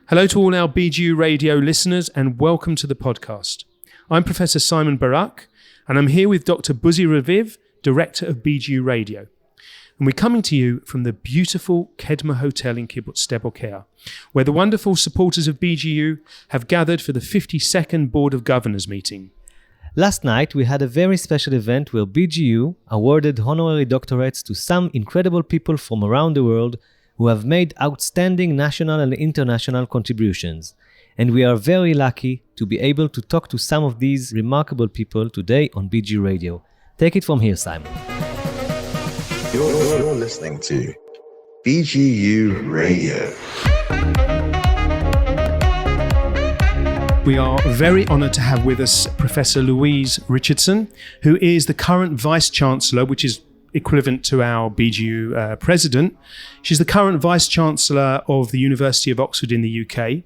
Hello to all our BGU Radio listeners and welcome to the podcast. I'm Professor Simon Barak and I'm here with Dr. Buzi Raviv, Director of BGU Radio. And we're coming to you from the beautiful Kedma Hotel in Kibbutz Sde Boker, where the wonderful supporters of BGU have gathered for the 52nd Board of Governors meeting. Last night, we had a very special event where BGU awarded honorary doctorates to some incredible people from around the world who have made outstanding national and international contributions. And we are very lucky to be able to talk to some of these remarkable people today on BGU Radio. Take it from here, Simon. You're listening to BGU Radio. We are very honoured to have with us Professor Louise Richardson, who is the current Vice-Chancellor, which is equivalent to our BGU President. She's the current Vice-Chancellor of the University of Oxford in the UK,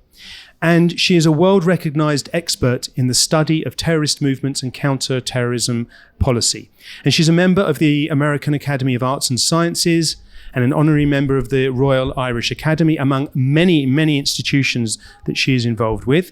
and she is a world-recognised expert in the study of terrorist movements and counter-terrorism policy. And she's a member of the American Academy of Arts and Sciences and an honorary member of the Royal Irish Academy, among many, many institutions that she is involved with.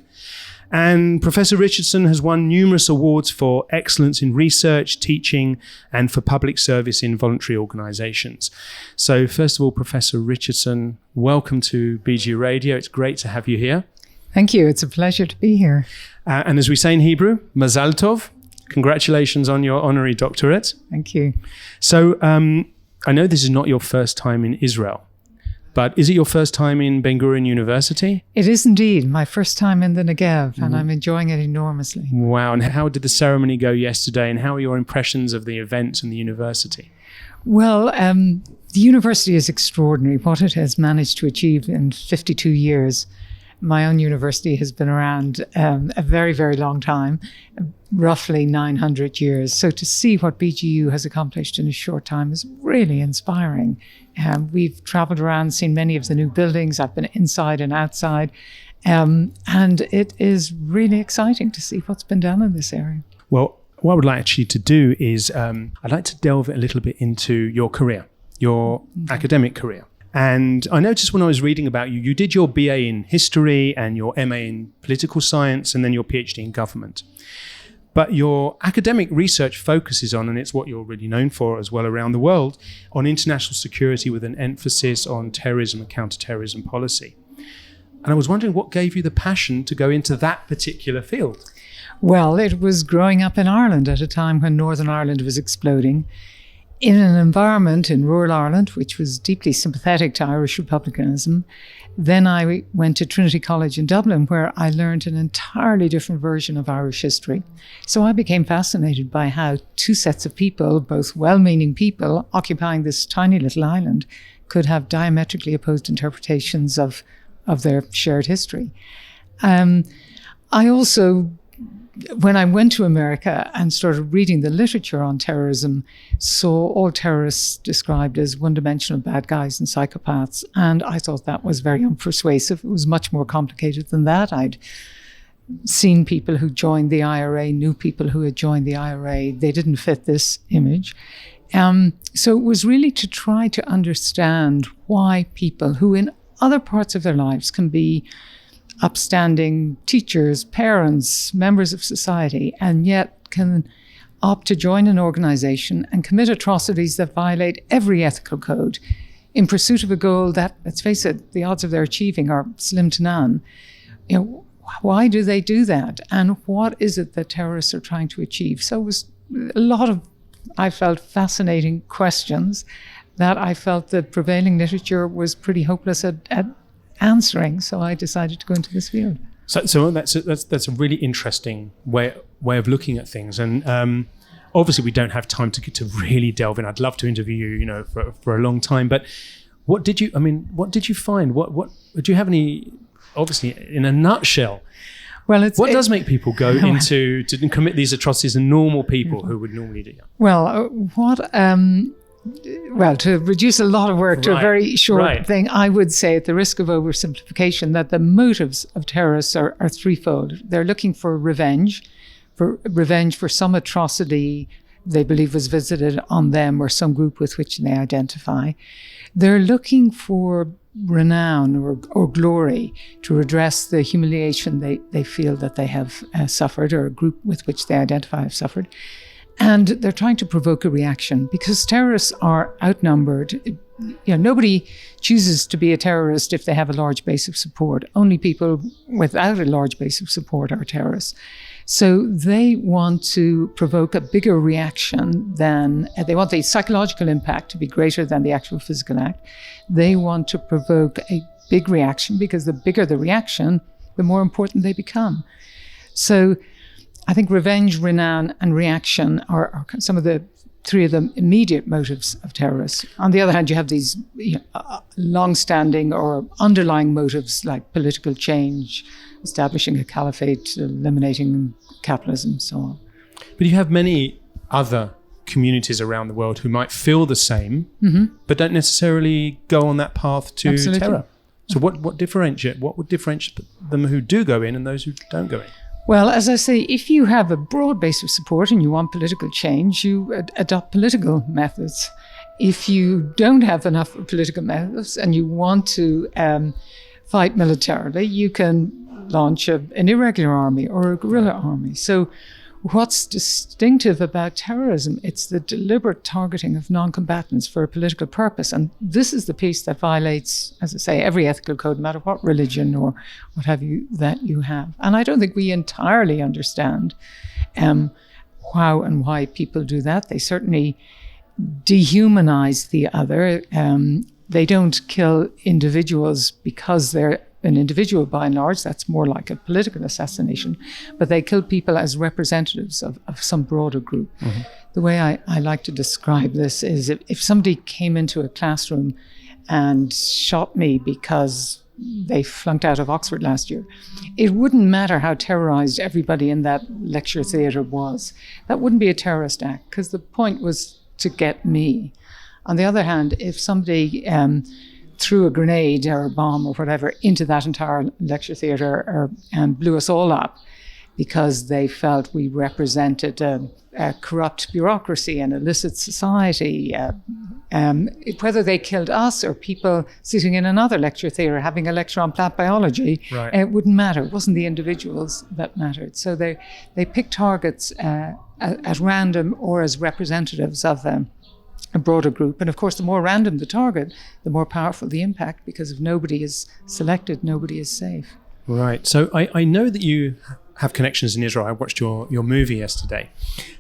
And Professor Richardson has won numerous awards for excellence in research, teaching, and for public service in voluntary organisations. So first of all, Professor Richardson, welcome to BGU Radio. It's great to have you here. Thank you. It's a pleasure to be here. And as we say in Hebrew, Mazal Tov. Congratulations on your honorary doctorate. Thank you. So I know this is not your first time in Israel. But is it your first time in Ben-Gurion University? It is indeed my first time in the Negev, and I'm enjoying it enormously. Wow. And how did the ceremony go yesterday, and how are your impressions of the event and the university? Well, the university is extraordinary, what it has managed to achieve in 52 years. My own university has been around a very, very long time, roughly 900 years. So to see what BGU has accomplished in a short time is really inspiring. We've travelled around, seen many of the new buildings. I've been inside and outside. And it is really exciting to see what's been done in this area. Well, what I would like actually to do is I'd like to delve a little bit into your career, your academic career. And I noticed when I was reading about you, you did your BA in history and your MA in political science and then your PhD in government. But your academic research focuses on, and it's what you're really known for as well around the world, on international security with an emphasis on terrorism and counter-terrorism policy. And I was wondering what gave you the passion to go into that particular field? Well, it was growing up in Ireland at a time when Northern Ireland was exploding, in an environment in rural Ireland, which was deeply sympathetic to Irish republicanism. Then I went to Trinity College in Dublin, where I learned an entirely different version of Irish history. So I became fascinated by how two sets of people, both well-meaning people, occupying this tiny little island, could have diametrically opposed interpretations of their shared history. I also, when I went to America and started reading the literature on terrorism, saw all terrorists described as one-dimensional bad guys and psychopaths. And I thought that was very unpersuasive. It was much more complicated than that. I'd seen people who joined the IRA, knew people who had joined the IRA. They didn't fit this image. So it was really to try to understand why people who in other parts of their lives can be upstanding teachers, parents, members of society, and yet can opt to join an organization and commit atrocities that violate every ethical code in pursuit of a goal that, let's face it, the odds of their achieving are slim to none. You know, why do they do that? And what is it that terrorists are trying to achieve? So it was a lot of, I felt, fascinating questions that I felt the prevailing literature was pretty hopeless at answering, so I decided to go into this field. So that's a really interesting way of looking at things, and obviously we don't have time to really delve in. I'd love to interview you, for a long time. But what did you find? What do you have any? Obviously, in a nutshell, what does make people go into to commit these atrocities and normal people who would normally do? Well, to reduce a lot of work to a very short thing, I would say, at the risk of oversimplification, that the motives of terrorists are threefold. They're looking for revenge for some atrocity they believe was visited on them or some group with which they identify. They're looking for renown or glory to redress the humiliation they feel that they have suffered, or a group with which they identify have suffered. And they're trying to provoke a reaction because terrorists are outnumbered. Nobody chooses to be a terrorist if they have a large base of support. Only people without a large base of support are terrorists. So they want to provoke a bigger reaction than, they want the psychological impact to be greater than the actual physical act. They want to provoke a big reaction because the bigger the reaction, the more important they become. So I think revenge, renown, and reaction are some of the three of the immediate motives of terrorists. On the other hand, you have these long-standing or underlying motives like political change, establishing a caliphate, eliminating capitalism, so on. But you have many other communities around the world who might feel the same, but don't necessarily go on that path to terror. So what would differentiate them who do go in and those who don't go in? Well, as I say, if you have a broad base of support and you want political change, you adopt political methods. If you don't have enough political methods and you want to fight militarily, you can launch an irregular army or a guerrilla army. So what's distinctive about terrorism? It's the deliberate targeting of non-combatants for a political purpose. And this is the piece that violates, as I say, every ethical code, no matter what religion or what have you that you have. And I don't think we entirely understand how and why people do that. They certainly dehumanize the other. They don't kill individuals because they're an individual by and large. That's more like a political assassination. But they kill people as representatives of some broader group. Mm-hmm. The way I like to describe this is if somebody came into a classroom and shot me because they flunked out of Oxford last year, it wouldn't matter how terrorized everybody in that lecture theatre was. That wouldn't be a terrorist act because the point was to get me. On the other hand, if somebody threw a grenade or a bomb or whatever into that entire lecture theatre and blew us all up because they felt we represented a corrupt bureaucracy and illicit society, whether they killed us or people sitting in another lecture theatre having a lecture on plant biology, right. It wouldn't matter. It wasn't the individuals that mattered. So they picked targets at random or as representatives of them. A broader group. And of course, the more random the target, the more powerful the impact, because if nobody is selected, nobody is safe. Right. So I know that you have connections in Israel. I watched your movie yesterday.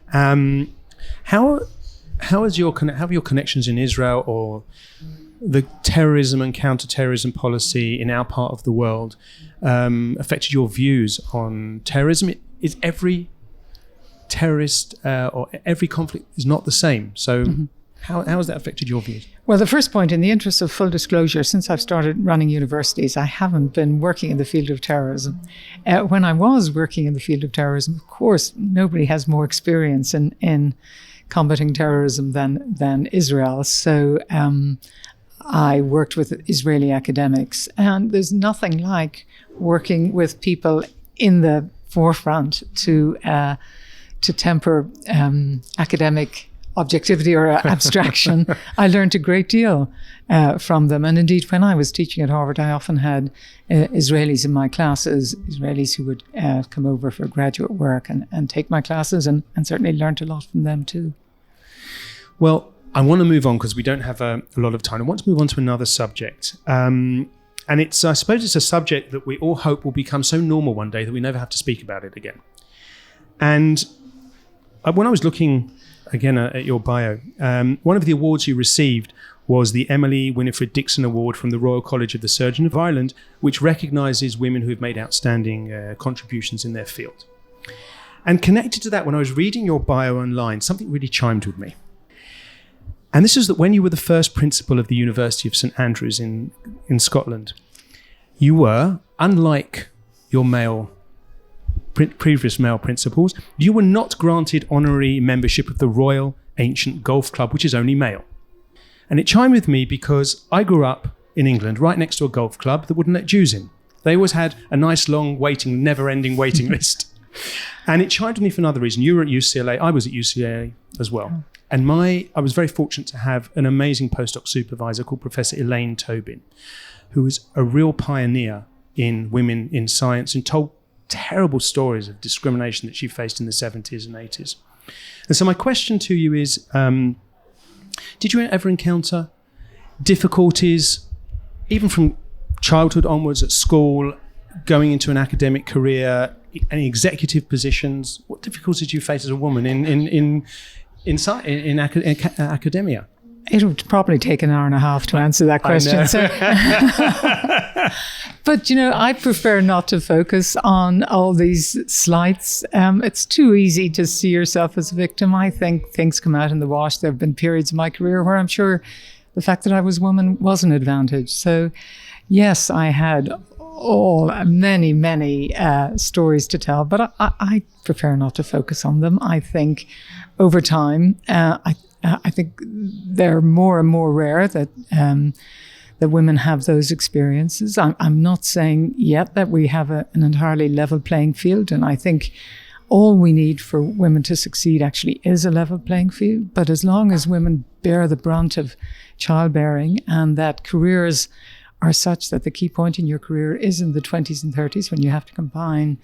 How have your connections in Israel or the terrorism and counter-terrorism policy in our part of the world affected your views on terrorism? Is every terrorist or every conflict is not the same? So how has that affected your views? Well, the first point, in the interest of full disclosure, since I've started running universities, I haven't been working in the field of terrorism. When I was working in the field of terrorism, of course, nobody has more experience in combating terrorism than Israel. So I worked with Israeli academics, and there's nothing like working with people in the forefront to temper academic objectivity or abstraction. I learned a great deal from them. And indeed, when I was teaching at Harvard, I often had Israelis in my classes, Israelis who would come over for graduate work and take my classes, and certainly learned a lot from them too. Well, I want to move on because we don't have a lot of time. I want to move on to another subject. And I suppose it's a subject that we all hope will become so normal one day that we never have to speak about it again. And when I was looking again at your bio, one of the awards you received was the Emily Winifred Dixon Award from the Royal College of the Surgeon of Ireland, which recognises women who have made outstanding contributions in their field. And connected to that, when I was reading your bio online, something really chimed with me. And this is that when you were the first principal of the University of St Andrews in Scotland, you were, unlike your previous male principals, you were not granted honorary membership of the Royal Ancient Golf Club, which is only male. And it chimed with me because I grew up in England right next to a golf club that wouldn't let Jews in. They always had a nice long never-ending waiting list. And it chimed with me for another reason. You were at UCLA, I was at UCLA as well. And I was very fortunate to have an amazing postdoc supervisor called Professor Elaine Tobin, who was a real pioneer in women in science and told terrible stories of discrimination that she faced in the 70s and 80s. And so my question to you is, did you ever encounter difficulties, even from childhood onwards at school, going into an academic career, any executive positions? What difficulties did you face as a woman in academia? It would probably take an hour and a half to answer that question. But, I prefer not to focus on all these slights. It's too easy to see yourself as a victim. I think things come out in the wash. There have been periods in my career where I'm sure the fact that I was a woman was an advantage. So, yes, I had many stories to tell, but I prefer not to focus on them. I think over time, I think they're more and more rare that women have those experiences. I'm not saying yet that we have an entirely level playing field, and I think all we need for women to succeed actually is a level playing field. But as long as women bear the brunt of childbearing, and that careers are such that the key point in your career is in the 20s and 30s when you have to combine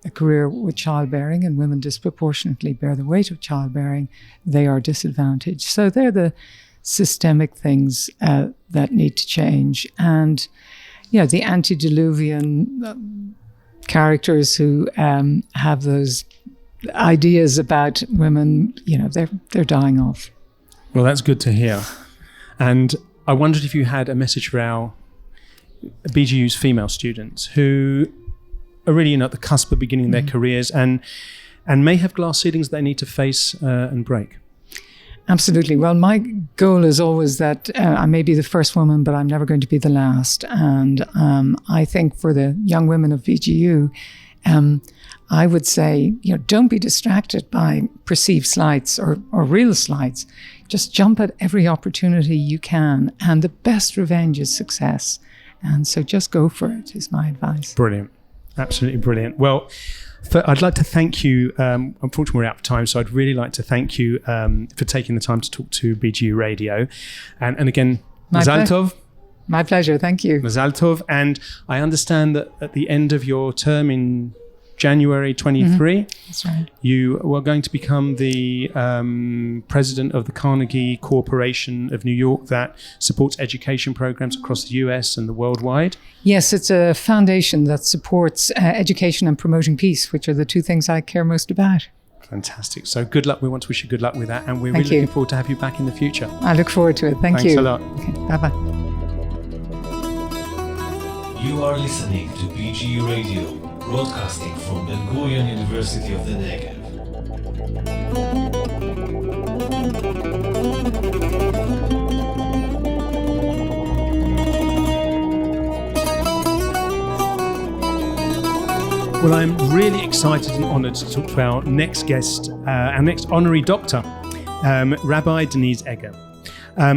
a career with childbearing, and women disproportionately bear the weight of childbearing, they are disadvantaged. So they're the systemic things that need to change. And, the antediluvian characters who have those ideas about women, they're dying off. Well, that's good to hear. And I wondered if you had a message for our BGU's female students who are really at the cusp of beginning their careers and may have glass ceilings they need to face and break. Absolutely. Well, my goal is always that I may be the first woman, but I'm never going to be the last. And I think for the young women of BGU, I would say, don't be distracted by perceived slights or real slights. Just jump at every opportunity you can. And the best revenge is success. And so just go for it is my advice. Brilliant. Absolutely brilliant. Well, I'd like to thank you. Unfortunately, we're out of time, so I'd really like to thank you for taking the time to talk to BGU Radio. And again, Mazal Tov. My pleasure. Thank you. Mazal Tov. And I understand that at the end of your term in January 23, that's right, you were going to become the president of the Carnegie Corporation of New York that supports education programs across the US and the worldwide. Yes, it's a foundation that supports education and promoting peace, which are the two things I care most about. Fantastic. So good luck. We want to wish you good luck with that. And we're really looking forward to have you back in the future. I look forward to it. Thanks a lot. Okay, bye-bye. You are listening to BGU Radio, broadcasting from Ben-Gurion University of the Negev. Well, I'm really excited and honoured to talk to our next guest, our next Honorary Doctor, Rabbi Denise Eger,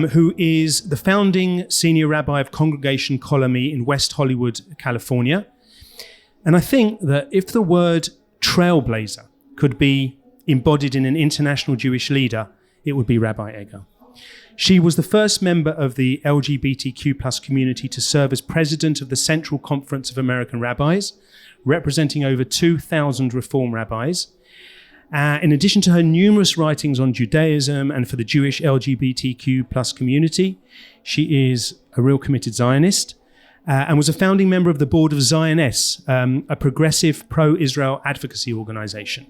who is the founding Senior Rabbi of Congregation Colony in West Hollywood, California. And I think that if the word trailblazer could be embodied in an international Jewish leader, it would be Rabbi Eger. She was the first member of the LGBTQ+ community to serve as president of the Central Conference of American Rabbis, representing over 2,000 Reform rabbis. In addition to her numerous writings on Judaism and for the Jewish LGBTQ+ community, she is a real committed Zionist and was a founding member of the board of Zioness, a progressive pro-Israel advocacy organization.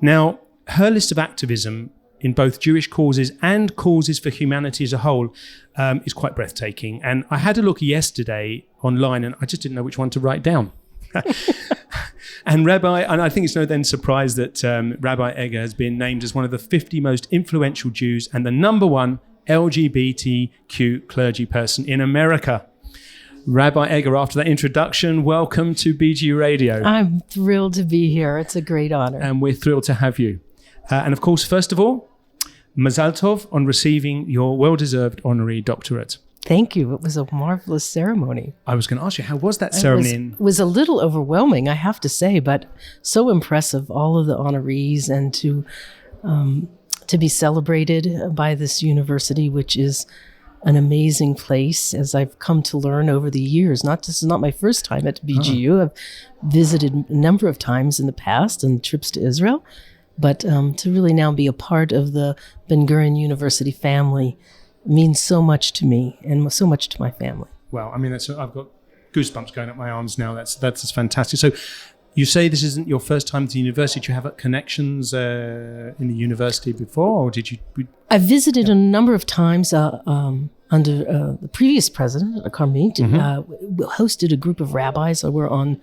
Now, her list of activism in both Jewish causes and causes for humanity as a whole is quite breathtaking. And I had a look yesterday online and I just didn't know which one to write down. And I think it's no then surprise that Rabbi Eger has been named as one of the 50 most influential Jews and the number one LGBTQ clergy person in America. Rabbi Eger, after that introduction, welcome to BGU Radio. I'm thrilled to be here. It's a great honor. And we're thrilled to have you. And of course, first of all, Mazal Tov on receiving your well-deserved honorary doctorate. Thank you. It was a marvelous ceremony. I was going to ask you, how was that ceremony? It was a little overwhelming, I have to say, but so impressive, all of the honorees, and to be celebrated by this university, which is an amazing place, as I've come to learn over the years. This is not my first time at BGU. I've visited a number of times in the past and trips to Israel. But to really now be a part of the Ben-Gurion University family means so much to me and so much to my family. Well, I mean, I've got goosebumps going up my arms now. That's fantastic. So you say this isn't your first time to the university. Do you have connections in the university before, or did you? I visited a number of times under the previous president, Karmit, hosted a group of rabbis. We're on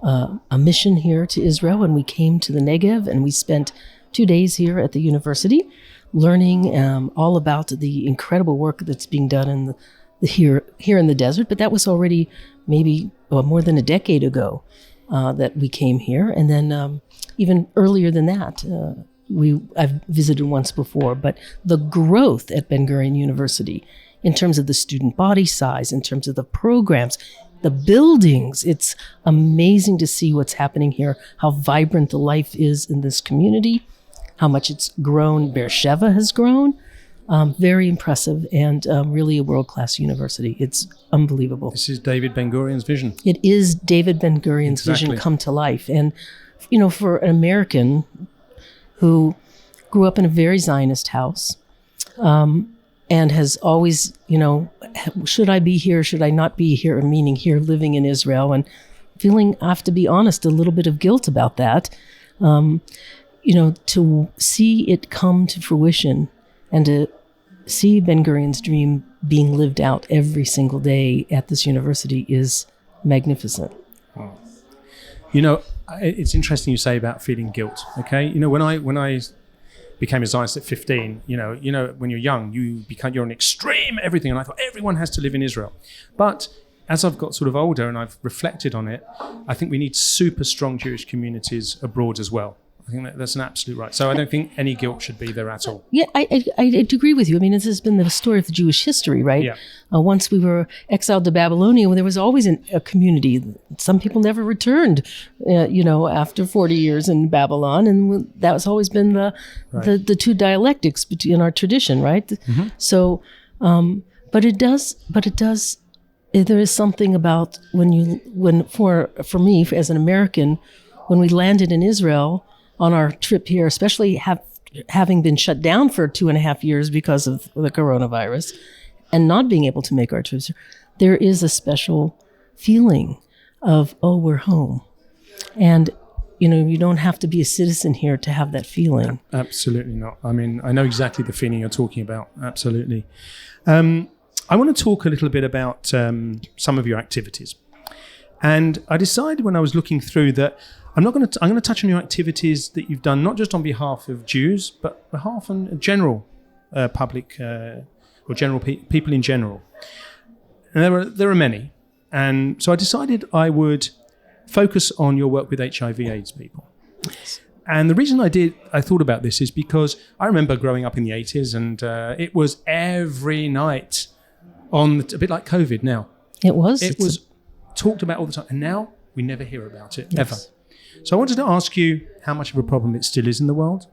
a mission here to Israel, and we came to the Negev, and we spent 2 days here at the university learning all about the incredible work that's being done in here in the desert. But that was already maybe more than a decade ago that we came here. And then even earlier than that, I've visited once before. But the growth at Ben-Gurion University in terms of the student body size, in terms of the programs, the buildings, it's amazing to see what's happening here, how vibrant the life is in this community, how much it's grown. Beersheba has grown. Very impressive, and really a world-class university. It's unbelievable. This is David Ben-Gurion's vision. It is David Ben-Gurion's vision come to life. And, for an American who grew up in a very Zionist house and has always, should I be here, should I not be here, meaning here living in Israel, and feeling, I have to be honest, a little bit of guilt about that, to see it come to fruition and to see Ben-Gurion's dream being lived out every single day at this university is magnificent. Wow. It's interesting you say about feeling guilt. Okay, when I became a Zionist at 15, when you're young, you're an extreme everything, and I thought everyone has to live in Israel. But as I've got sort of older and I've reflected on it, I think we need super strong Jewish communities abroad as well. I think that's an absolute right. So I don't think any guilt should be there at all. Yeah, I agree with you. I mean, this has been the story of the Jewish history, right? Yeah. Once we were exiled to Babylonia, there was always a community. Some people never returned, after 40 years in Babylon, and that has always been the two dialectics in our tradition, right? Mm-hmm. So, but it does. There is something about for me as an American, when we landed in Israel on our trip here, especially having been shut down for 2.5 years because of the coronavirus and not being able to make our trips, there is a special feeling of, we're home. And, you don't have to be a citizen here to have that feeling. Absolutely not. I mean, I know exactly the feeling you're talking about. Absolutely. I want to talk a little bit about some of your activities. And I decided when I was looking through that I'm going to touch on your activities that you've done, not just on behalf of Jews, but behalf of general public or general people in general. And there are many. And so I decided I would focus on your work with HIV/AIDS people. Yes. And the reason I thought about this is because I remember growing up in the 80s, and it was every night a bit like COVID now. It was? It was talked about all the time. And now we never hear about it, ever. So I wanted to ask you how much of a problem it still is in the world,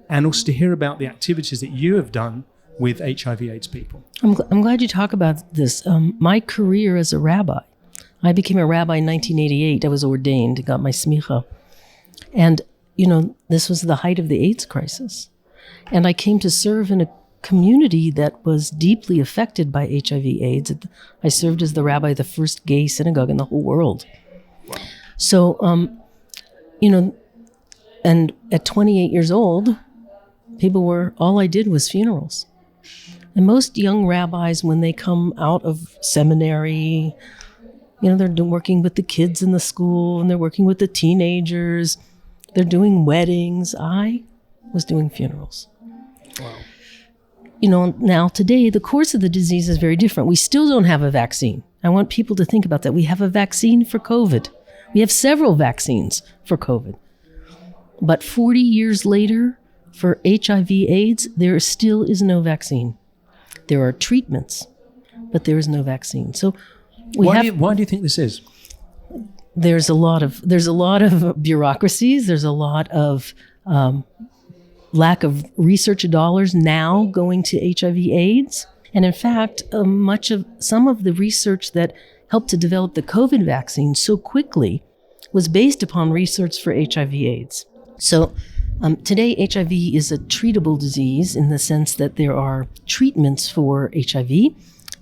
and also to hear about the activities that you have done with HIV/AIDS people. I'm glad you talk about this. My career as a rabbi, I became a rabbi in 1988. I was ordained, got my smicha. And, this was the height of the AIDS crisis. And I came to serve in a community that was deeply affected by HIV/AIDS. I served as the rabbi of the first gay synagogue in the whole world. Wow. So, and at 28 years old, all I did was funerals. And most young rabbis, when they come out of seminary, they're working with the kids in the school, and they're working with the teenagers, they're doing weddings. I was doing funerals. Wow. Now today, the course of the disease is very different. We still don't have a vaccine. I want people to think about that. We have a vaccine for COVID. We have several vaccines for COVID. But 40 years later, for HIV/AIDS, there still is no vaccine. There are treatments, but there is no vaccine. So why do you think this is? There's a lot of bureaucracies. There's a lot of lack of research dollars now going to HIV/AIDS. And in fact, some of the research that helped to develop the COVID vaccine so quickly was based upon research for HIV/AIDS. So today, HIV is a treatable disease in the sense that there are treatments for HIV,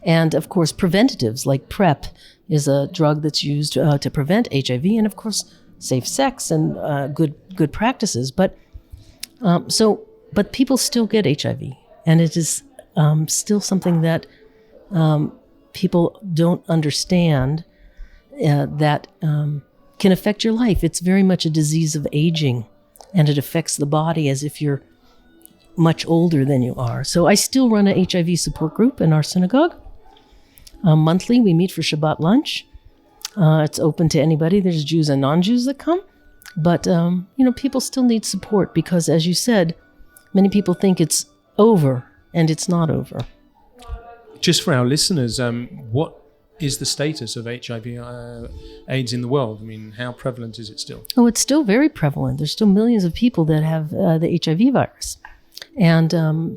and of course, preventatives like PrEP is a drug that's used to prevent HIV, and of course, safe sex and good practices. But people still get HIV, and it is still something that people don't understand that can affect your life. It's very much a disease of aging, and it affects the body as if you're much older than you are. So I still run an HIV support group in our synagogue. Monthly, we meet for Shabbat lunch. It's open to anybody. There's Jews and non-Jews that come. But, people still need support because, as you said, many people think it's over, and it's not over. Just for our listeners, what is the status of HIV AIDS in the world? I mean, how prevalent is it still? Oh, it's still very prevalent. There's still millions of people that have the HIV virus. And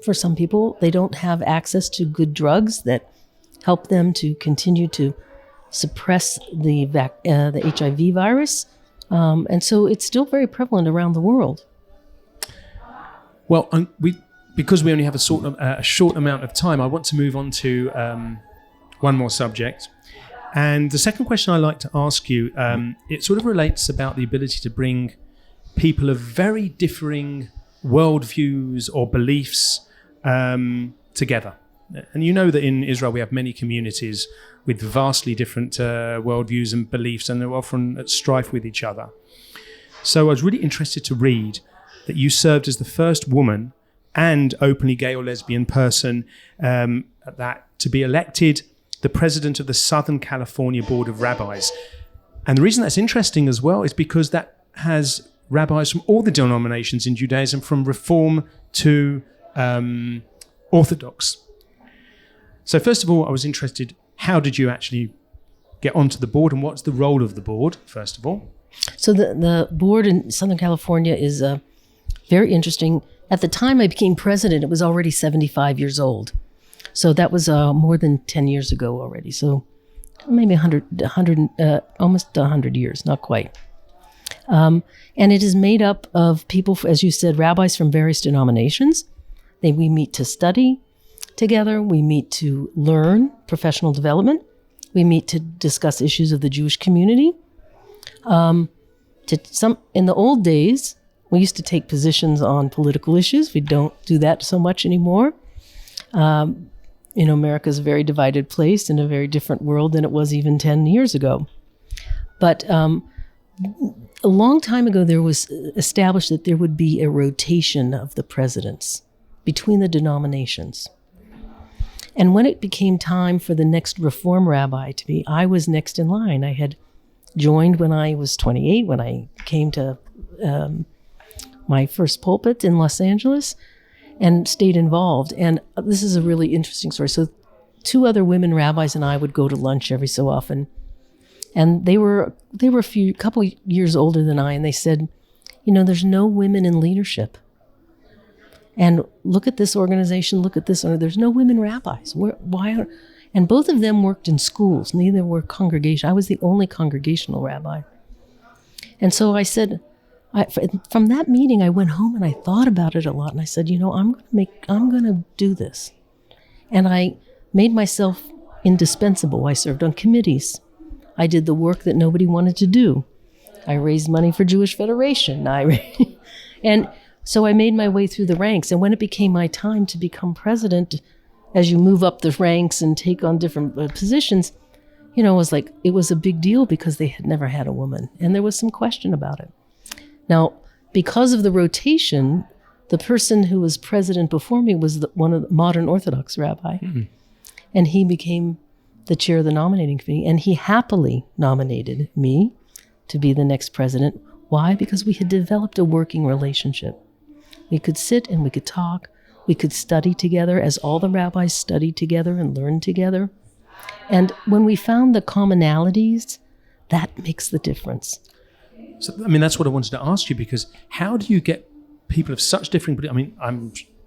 for some people, they don't have access to good drugs that help them to continue to suppress the HIV virus. And so it's still very prevalent around the world. Well, because we only have a short amount of time, I want to move on to one more subject. And the second question I'd like to ask you, it sort of relates about the ability to bring people of very differing worldviews or beliefs together. And you know that in Israel we have many communities with vastly different worldviews and beliefs, and they're often at strife with each other. So I was really interested to read that you served as the first woman and openly gay or lesbian person to be elected the president of the Southern California Board of Rabbis. And the reason that's interesting as well is because that has rabbis from all the denominations in Judaism, from Reform to Orthodox. So first of all, I was interested, how did you actually get onto the board, and what's the role of the board, first of all? So the board in Southern California is very interesting. At the time I became president, it was already 75 years old. So that was more than 10 years ago already. So maybe 100 almost 100 years, not quite. And it is made up of people, as you said, rabbis from various denominations. We meet to study together. We meet to learn professional development. We meet to discuss issues of the Jewish community. In the old days, we used to take positions on political issues. We don't do that so much anymore. America's a very divided place in a very different world than it was even 10 years ago. But a long time ago, there was established that there would be a rotation of the presidents between the denominations. And when it became time for the next Reform rabbi to be, I was next in line. I had joined when I was 28, when I came to my first pulpit in Los Angeles, and stayed involved. And this is a really interesting story. So 2 other women rabbis and I would go to lunch every so often. And they were a couple years older than I, and they said, there's no women in leadership. And look at this organization, look at this, there's no women rabbis. Why? And both of them worked in schools. Neither were congregation. I was the only congregational rabbi. And so I said, from that meeting, I went home and I thought about it a lot. And I said, I'm going to do this. And I made myself indispensable. I served on committees. I did the work that nobody wanted to do. I raised money for Jewish Federation. And so I made my way through the ranks. And when it became my time to become president, as you move up the ranks and take on different positions, it was a big deal because they had never had a woman. And there was some question about it. Now, because of the rotation, the person who was president before me was one of the modern Orthodox rabbi. Mm-hmm. And he became the chair of the nominating committee. And he happily nominated me to be the next president. Why? Because we had developed a working relationship. We could sit and we could talk. We could study together as all the rabbis studied together and learned together. And when we found the commonalities, that makes the difference. So, that's what I wanted to ask you, because how do you get people of such different...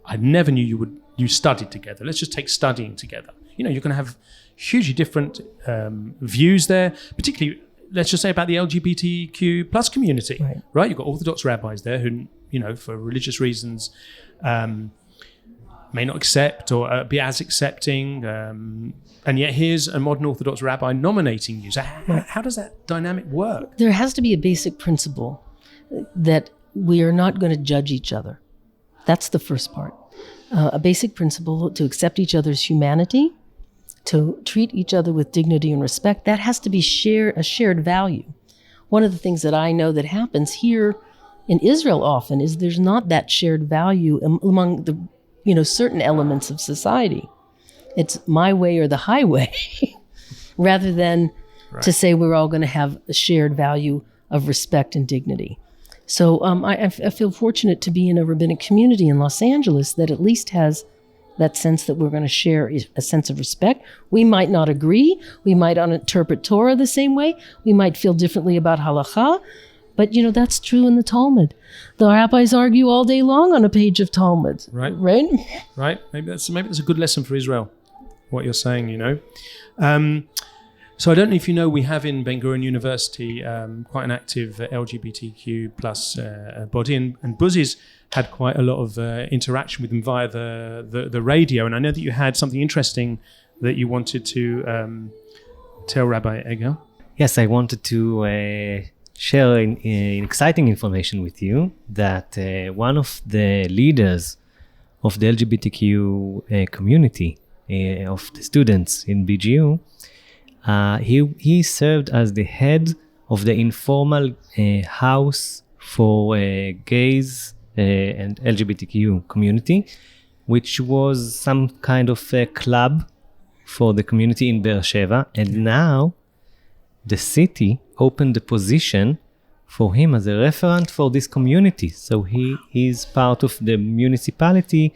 I never knew you would you studied together. Let's just take studying together. You're going to have hugely different views there, particularly, let's just say about the LGBTQ plus community, right? You've got Orthodox rabbis there who, for religious reasons, may not accept or be as accepting. And yet here's a modern Orthodox rabbi nominating you. So how does that dynamic work? There has to be a basic principle that we are not going to judge each other. That's the first part. A basic principle to accept each other's humanity, to treat each other with dignity and respect. That has to be a shared value. One of the things that I know that happens here in Israel often is there's not that shared value among the certain elements of society. It's my way or the highway, rather than to say we're all going to have a shared value of respect and dignity. So I feel fortunate to be in a rabbinic community in Los Angeles that at least has that sense that we're going to share a sense of respect. We might not agree. We might not interpret Torah the same way. We might feel differently about halakha. But, that's true in the Talmud. The rabbis argue all day long on a page of Talmud. Right? Right. Maybe that's a good lesson for Israel, what you're saying, So I don't know if you know, we have in Ben-Gurion University quite an active LGBTQ plus body. And Buzi's had quite a lot of interaction with them via the radio. And I know that you had something interesting that you wanted to tell Rabbi Eger. Yes, I wanted to share exciting information with you that one of the leaders of the LGBTQ community, of the students in BGU, he served as the head of the informal house for gays and LGBTQ community, which was some kind of a club for the community in Beersheba. And now the city opened a position for him as a referent for this community. So he is part of the municipality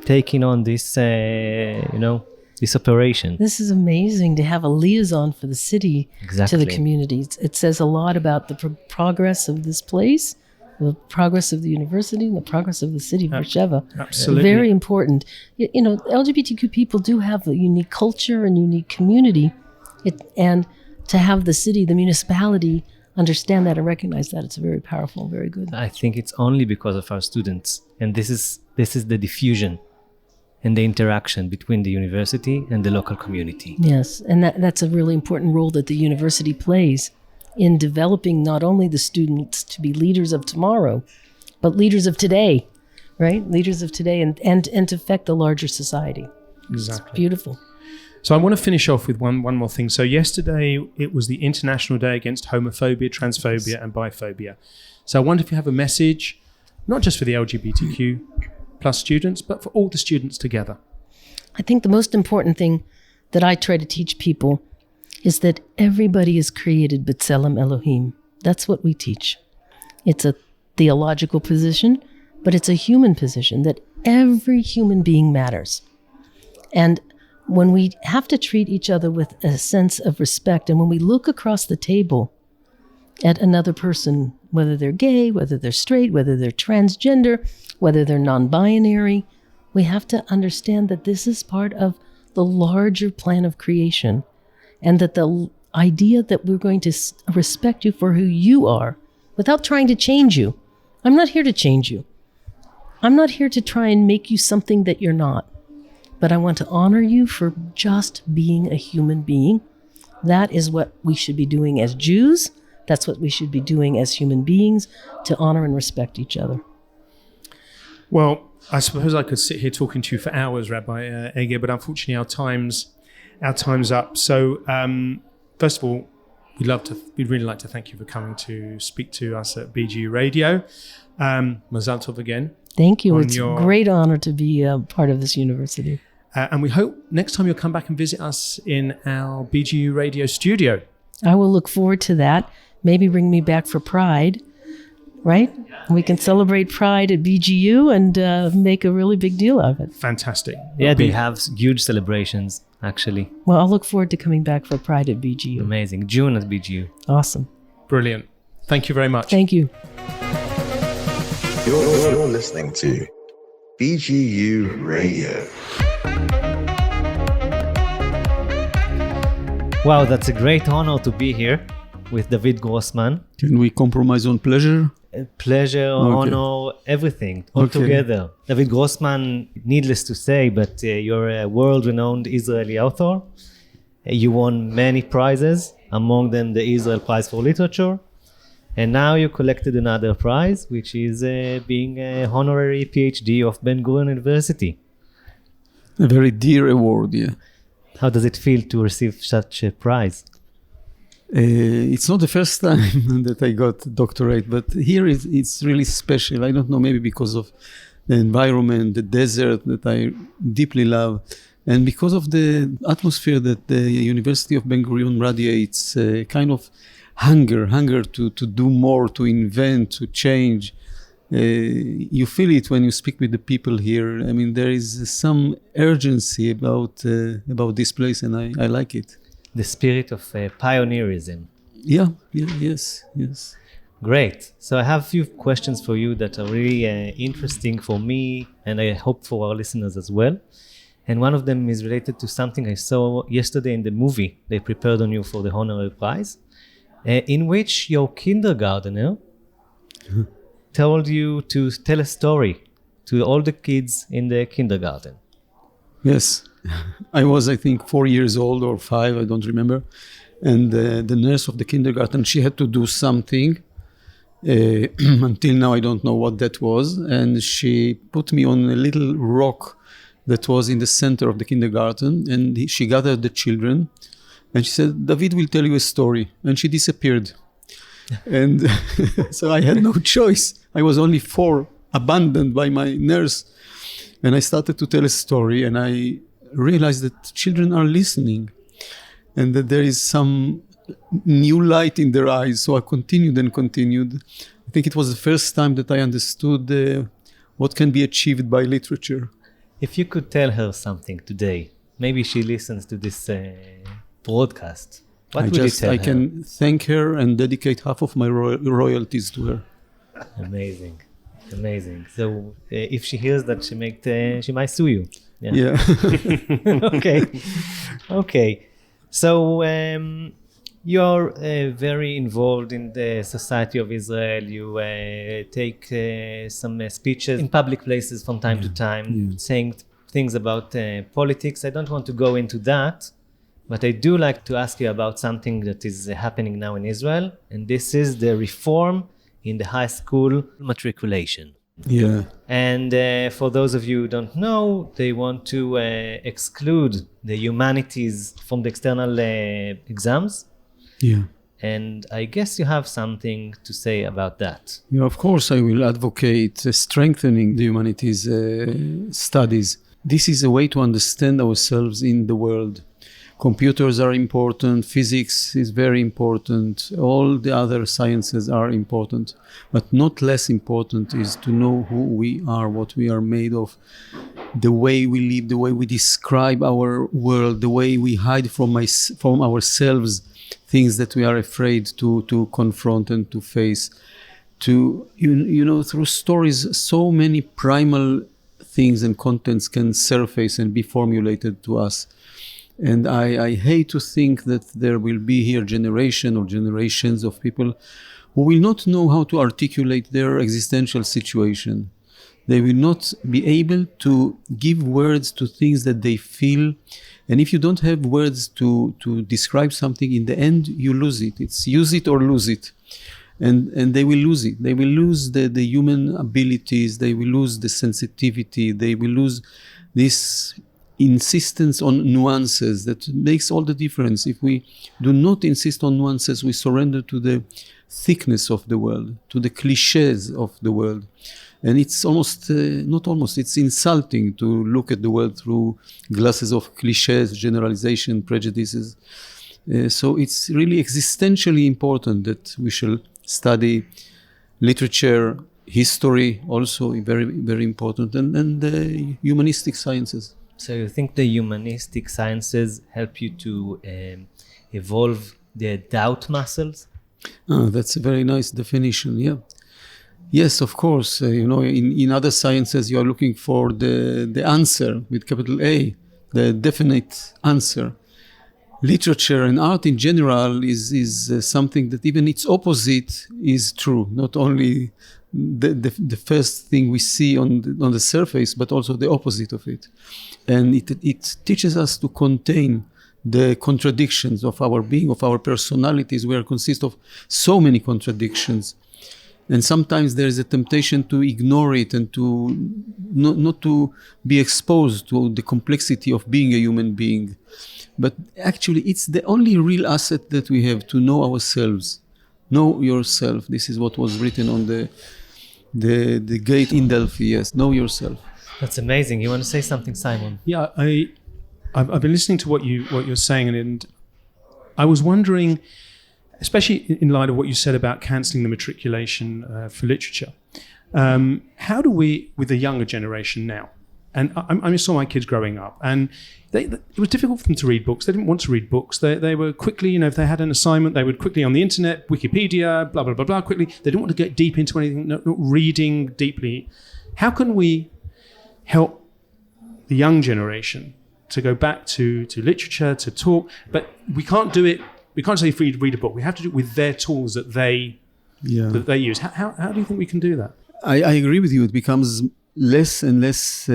taking on this, this operation. This is amazing to have a liaison for the city to the community. It says a lot about the progress of this place, the progress of the university, and the progress of the city of Beersheba. Absolutely. Very important. LGBTQ people do have a unique culture and unique community. And to have the city, the municipality, understand that and recognize that, it's very powerful, very good. I think it's only because of our students. And this is the diffusion and the interaction between the university and the local community. Yes, and that's a really important role that the university plays in developing not only the students to be leaders of tomorrow, but leaders of today, right? Leaders of today and to affect the larger society. Exactly. It's beautiful. So I want to finish off with one more thing. So yesterday, it was the International Day Against Homophobia, Transphobia and Biphobia. So I wonder if you have a message, not just for the LGBTQ plus students, but for all the students together. I think the most important thing that I try to teach people is that everybody is created b'tselem Elohim. That's what we teach. It's a theological position, but it's a human position, that every human being matters. And when we have to treat each other with a sense of respect, and when we look across the table at another person, whether they're gay, whether they're straight, whether they're transgender, whether they're non-binary, we have to understand that this is part of the larger plan of creation, and that the idea that we're going to respect you for who you are without trying to change you. I'm not here to change you. I'm not here to try and make you something that you're not. But I want to honor you for just being a human being. That is what we should be doing as Jews. That's what we should be doing as human beings, to honor and respect each other. Well, I suppose I could sit here talking to you for hours, Rabbi Eger, but unfortunately our time's up. So first of all, we'd really like to thank you for coming to speak to us at BGU Radio. Mazal Tov again. Thank you. It's a great honor to be a part of this university. And we hope next time you'll come back and visit us in our BGU Radio studio. I will look forward to that. Maybe bring me back for Pride, right? We can celebrate Pride at BGU and make a really big deal of it. Fantastic. Yeah, they have huge celebrations, actually. Well, I'll look forward to coming back for Pride at BGU. Amazing. June at BGU. Awesome. Brilliant. Thank you very much. Thank you. You're listening to BGU Radio. Wow, that's a great honor to be here with David Grossman. Can we compromise on pleasure? Pleasure, honor, everything, all together. David Grossman, needless to say, but you're a world-renowned Israeli author. You won many prizes, among them the Israel Prize for Literature. And now you collected another prize, which is being a honorary PhD of Ben-Gurion University. A very dear award, yeah. How does it feel to receive such a prize? It's not the first time that I got doctorate, but here it's really special. I don't know, maybe because of the environment, the desert that I deeply love, and because of the atmosphere that the University of Ben-Gurion radiates, kind of hunger to do more, to invent, to change. You feel it when you speak with the people here. I mean, there is some urgency about this place, and I like it. The spirit of pioneerism. Yes. Great. So I have a few questions for you that are really interesting for me, and I hope for our listeners as well. And one of them is related to something I saw yesterday in the movie they prepared on you for the honorary prize, in which your kindergartner told you to tell a story to all the kids in the kindergarten. Yes. I was, I think, 4 years old or 5, I don't remember. And the nurse of the kindergarten, she had to do something. Until now, I don't know what that was. And she put me on a little rock that was in the center of the kindergarten. And she gathered the children. And she said, David will tell you a story. And she disappeared. And so I had no choice. I was only 4, abandoned by my nurse. And I started to tell a story. And I realized that children are listening and that there is some new light in their eyes. So I continued. I think it was the first time that I understood what can be achieved by literature. If you could tell her something today, maybe she listens to this broadcast, what would you tell her? I can thank her and dedicate half of my royalties to her. Amazing. So if she hears that, she might sue you. Yeah. Okay. So you're very involved in the Society of Israel. You take some speeches in public places from time to time, saying things about politics. I don't want to go into that, but I do like to ask you about something that is happening now in Israel, and this is the reform in the high school matriculation. Yeah. And for those of you who don't know, they want to exclude the humanities from the external exams. Yeah. And I guess you have something to say about that. Yeah, of course, I will advocate strengthening the humanities studies. This is a way to understand ourselves in the world. Computers are important, physics is very important, all the other sciences are important, but not less important is to know who we are, what we are made of, the way we live, the way we describe our world, the way we hide from ourselves things that we are afraid to confront and to face. Through stories, so many primal things and contents can surface and be formulated to us. And I hate to think that there will be here generation or generations of people who will not know how to articulate their existential situation. They will not be able to give words to things that they feel. And if you don't have words to describe something, in the end, you lose it. It's use it or lose it. And they will lose it. They will lose the human abilities. They will lose the sensitivity. They will lose this insistence on nuances that makes all the difference. If we do not insist on nuances, we surrender to the thickness of the world, to the cliches of the world. And it's it's insulting to look at the world through glasses of cliches, generalization, prejudices. So it's really existentially important that we shall study literature, history, also very, very important, and the humanistic sciences. So you think the humanistic sciences help you to evolve the doubt muscles? That's a very nice definition, yeah. Yes, of course. In other sciences, you are looking for the answer with capital A, the definite answer. Literature and art in general is something that even its opposite is true. Not only the first thing we see on the surface, but also the opposite of it. And it teaches us to contain the contradictions of our being, of our personalities. We consist of so many contradictions. And sometimes there is a temptation to ignore it and to not to be exposed to the complexity of being a human being. But actually, it's the only real asset that we have, to know ourselves. Know yourself. This is what was written on the gate in Delphi. Yes, know yourself. That's amazing. You want to say something, Simon? Yeah, I've been listening to what you're saying, and I was wondering, especially in light of what you said about cancelling the matriculation for literature, how do we, with the younger generation now, and I saw my kids growing up, and it was difficult for them to read books. They didn't want to read books. They were quickly, if they had an assignment, they would quickly on the internet, Wikipedia, blah, blah, blah, blah, quickly. They didn't want to get deep into anything, not reading deeply. How can we help the young generation to go back to literature, to talk? But we can't do it. We can't say read a book. We have to do it with their tools that they use. How do you think we can do that? I agree with you. It becomes less and less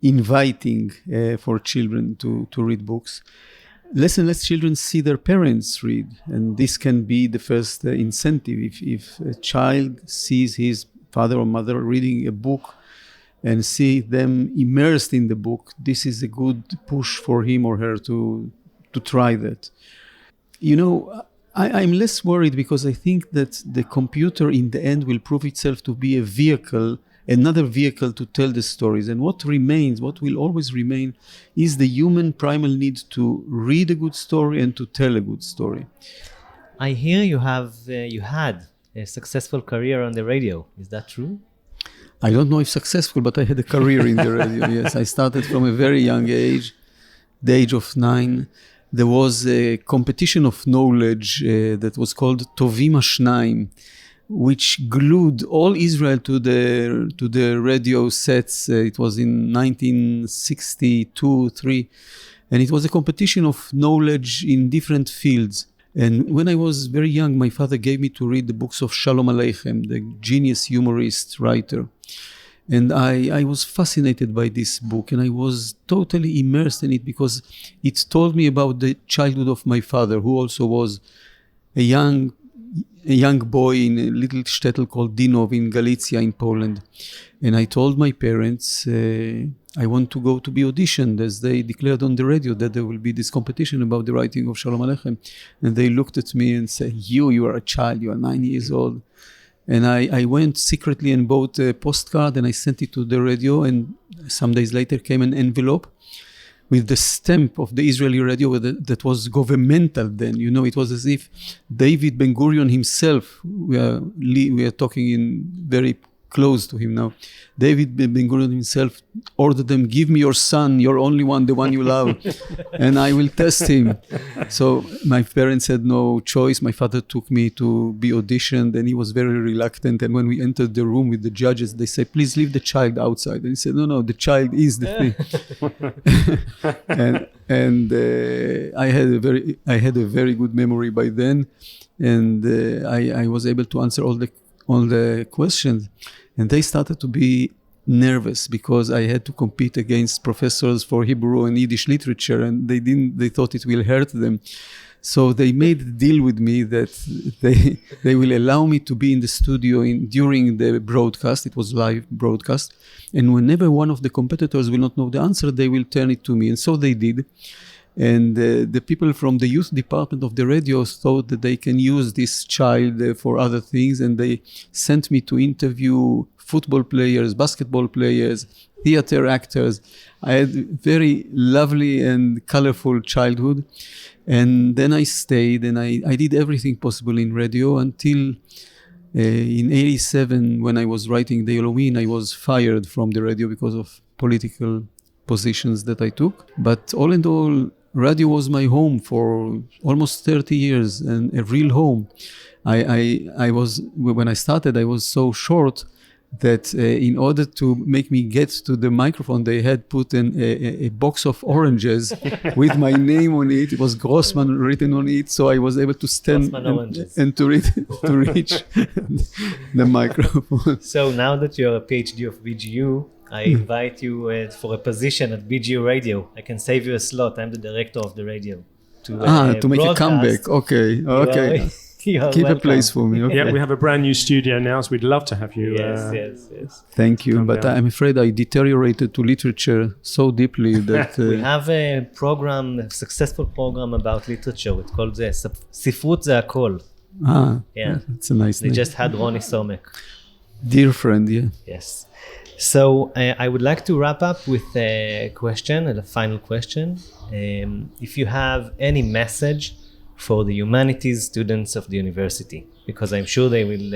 inviting for children to read books. Less and less children see their parents read, and this can be the first incentive. If a child sees his father or mother reading a book and see them immersed in the book, this is a good push for him or her to try that. I'm less worried because I think that the computer in the end will prove itself to be another vehicle to tell the stories. And what will always remain, is the human primal need to read a good story and to tell a good story. I hear you had a successful career on the radio. Is that true? I don't know if successful, but I had a career in the radio. Yes, I started from a very young age, the age of 9. There was a competition of knowledge that was called Tovim HaShnayim, which glued all Israel to the radio sets. It was in 1962-3, and it was a competition of knowledge in different fields. And when I was very young, my father gave me to read the books of Shalom Aleichem, the genius humorist writer. And I was fascinated by this book, and I was totally immersed in it because it told me about the childhood of my father, who also was a young boy in a little shtetl called Dinov in Galicia in Poland. And I told my parents, I want to go to be auditioned, as they declared on the radio that there will be this competition about the writing of Shalom Aleichem. And they looked at me and said, you are a child, you are 9 years old. And I went secretly and bought a postcard and I sent it to the radio, and some days later came an envelope with the stamp of the Israeli radio that was governmental then. It was as if David Ben-Gurion himself, we are talking in very close to him now, David Ben-Gurion himself ordered them, give me your son, your only one, the one you love, and I will test him. So my parents had no choice. My father took me to be auditioned, and he was very reluctant. And when we entered the room with the judges, they said, please leave the child outside. And he said, no, the child is the thing. and I had a very good memory by then, and I was able to answer all the questions. And they started to be nervous because I had to compete against professors for Hebrew and Yiddish literature, and they thought it will hurt them. So they made a deal with me that they will allow me to be in the studio during the broadcast. It was live broadcast. And whenever one of the competitors will not know the answer, they will turn it to me. And so they did. And the people from the youth department of the radio thought that they can use this child for other things. And they sent me to interview football players, basketball players, theater actors. I had a very lovely and colorful childhood. And then I stayed and I did everything possible in radio until in 87, when I was writing the Halloween, I was fired from the radio because of political positions that I took. But all in all, radio was my home for almost 30 years, and a real home. I was, when I started, I was so short that in order to make me get to the microphone, they had put in a box of oranges with my name on it. It was Grossman written on it, so I was able to stand and to reach the microphone. So now that you're a PhD of BGU, I invite you for a position at BGU Radio. I can save you a slot. I'm the director of the radio. To make a comeback. Okay. Keep a place for me. Okay. Yeah, we have a brand new studio now, so we'd love to have you. Yes. Thank you, but I'm afraid I deteriorated to literature so deeply that... We have a program, a successful program about literature. It's called Sifrut Ze Hakol. Yeah. That's a nice name. They just had Ronnie Somek. Dear friend, yeah. Yes. So I would like to wrap up with a question, a final question. If you have any message for the humanities students of the university, because I'm sure they will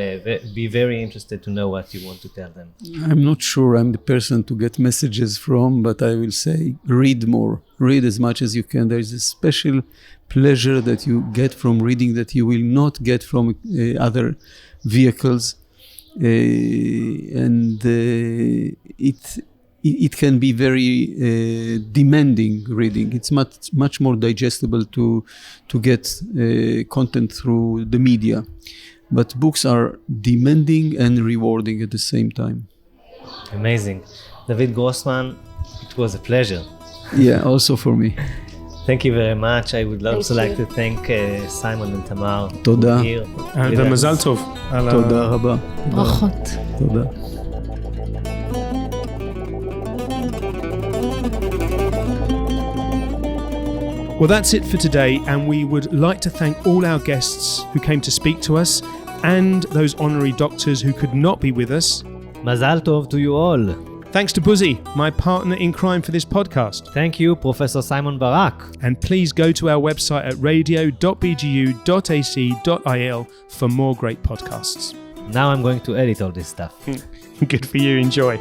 be very interested to know what you want to tell them. I'm not sure I'm the person to get messages from, but I will say read more. Read as much as you can. There is a special pleasure that you get from reading that you will not get from other vehicles. It can be very demanding reading. It's much more digestible to get content through the media. But books are demanding and rewarding at the same time. Amazing. David Grossman, it was a pleasure. Yeah, also for me. Thank you very much. I would also like to thank Simon and Tamar. תודה. ומזל טוב. תודה רבה. ברכות. תודה. Well, that's it for today, and we would like to thank all our guests who came to speak to us and those honorary doctors who could not be with us. Mazal tov to you all. Thanks to Buzi, my partner in crime for this podcast. Thank you, Professor Simon Barak. And please go to our website at radio.bgu.ac.il for more great podcasts. Now I'm going to edit all this stuff. Good for you. Enjoy.